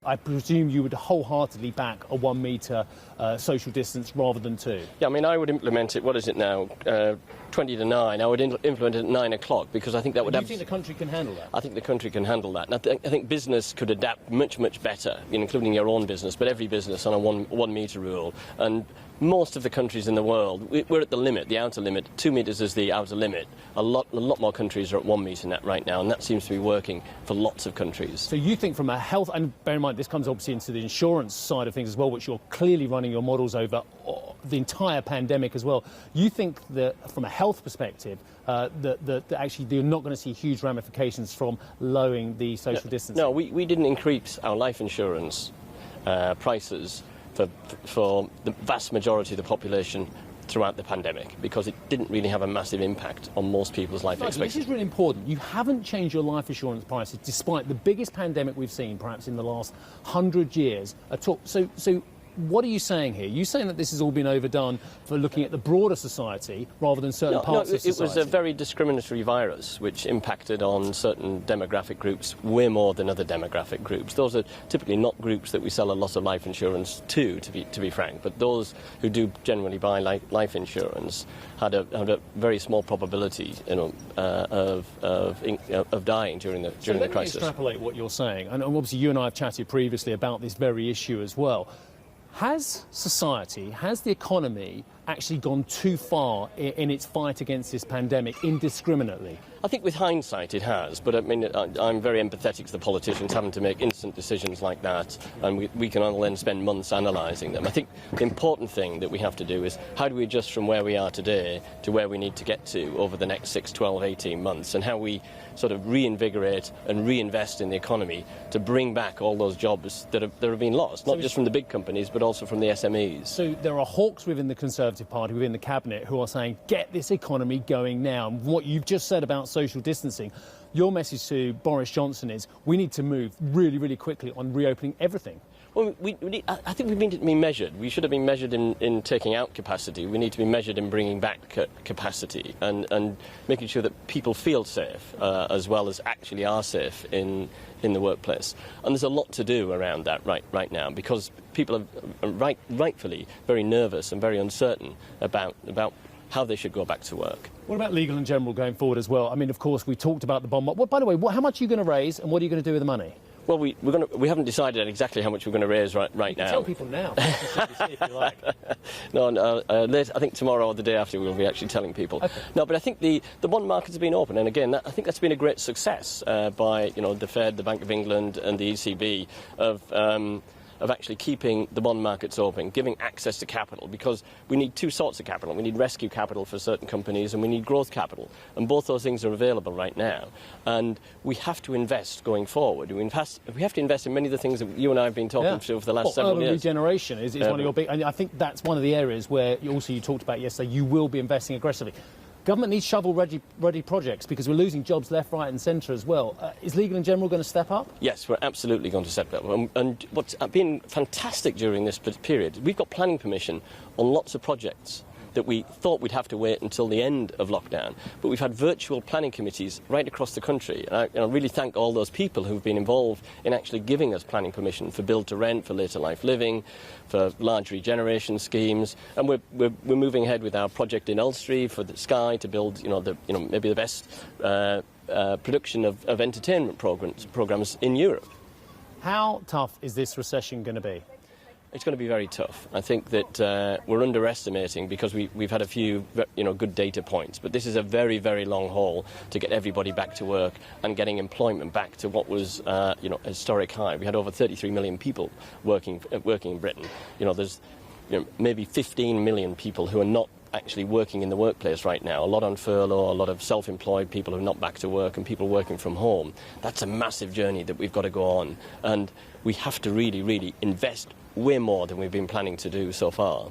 I presume you would wholeheartedly back a 1 metre social distance rather than 2. Yeah, I mean, I would implement it, what is it now, 20 to 9. I would implement it at 9 o'clock because I think that would have... Do you think the country can handle that? I think the country can handle that. And I think business could adapt much, much better, including your own business, but every business on a 1 metre rule. And most of the countries in the world, we're at the limit, the outer limit. 2 metres is the outer limit. A lot more countries are at 1 metre net right now, and that seems to be working for lots of countries. So you think from a health, and bear in mind this comes obviously into the insurance side of things as well, which you're clearly running your models over the entire pandemic as well. You think that from a health perspective, that actually you're not going to see huge ramifications from lowering the social distancing? No, we didn't increase our life insurance prices for the vast majority of the population throughout the pandemic because it didn't really have a massive impact on most people's life expectancy. This is really important. You haven't changed your life insurance prices despite the biggest pandemic we've seen perhaps in the last 100 years at all. So what are you saying here? You're saying that this has all been overdone for looking at the broader society rather than certain parts of society? It was a very discriminatory virus which impacted on certain demographic groups way more than other demographic groups. Those are typically not groups that we sell a lot of life insurance to be frank, but those who do generally buy life insurance had a very small probability, of dying during the crisis. So let me extrapolate what you're saying, and obviously you and I have chatted previously about this very issue as well. Has society, has the economy actually gone too far in its fight against this pandemic indiscriminately? I think with hindsight it has, but I mean, I'm very empathetic to the politicians having to make instant decisions like that, and we can all then spend months analysing them. I think the important thing that we have to do is how do we adjust from where we are today to where we need to get to over the next 6, 12, 18 months, and how we sort of reinvigorate and reinvest in the economy to bring back all those jobs that have been lost, not just from the big companies, but also from the SMEs. So there are hawks within the Conservative Party, within the Cabinet, who are saying, get this economy going now. And what you've just said about social distancing, your message to Boris Johnson is we need to move really, really quickly on reopening everything. Well, I think we need to be measured. We should have been measured in taking out capacity. We need to be measured in bringing back capacity and making sure that people feel safe as well as actually are safe in the workplace. And there's a lot to do around that right now because people are rightfully very nervous and very uncertain about how they should go back to work. What about Legal and General going forward as well? I mean, of course, we talked about the bond. By the way, how much are you going to raise and what are you going to do with the money? Well, we haven't decided exactly how much we're going to raise right now. Tell people now, if you like. No, I think tomorrow or the day after we'll be actually telling people. Okay. No, but I think the bond market's been open, and again, I think that's been a great success by the Fed, the Bank of England, and the ECB of actually keeping the bond markets open, giving access to capital, because we need two sorts of capital. We need rescue capital for certain companies and we need growth capital. And both those things are available right now. And we have to invest going forward. We have to invest in many of the things that you and I have been talking to for the last several years. Urban regeneration is one of your big... And I think that's one of the areas where you talked about yesterday, you will be investing aggressively. Government needs shovel-ready projects because we're losing jobs left, right and centre as well. Is Legal and General going to step up? Yes, we're absolutely going to step up. And what's been fantastic during this period, we've got planning permission on lots of projects that we thought we'd have to wait until the end of lockdown. But we've had virtual planning committees right across the country. And I really thank all those people who've been involved in actually giving us planning permission for build to rent, for later life living, for large regeneration schemes. And we're moving ahead with our project in Ulster for the Sky to build maybe the best production of entertainment programs in Europe. How tough is this recession going to be? It's going to be very tough. I think that we're underestimating because we've had a few good data points, but this is a very, very long haul to get everybody back to work and getting employment back to what was a historic high. We had over 33 million people working in Britain. There's maybe 15 million people who are not actually working in the workplace right now, a lot on furlough, a lot of self-employed people who are not back to work and people working from home. That's a massive journey that we've got to go on, and we have to really, really invest way more than we've been planning to do so far.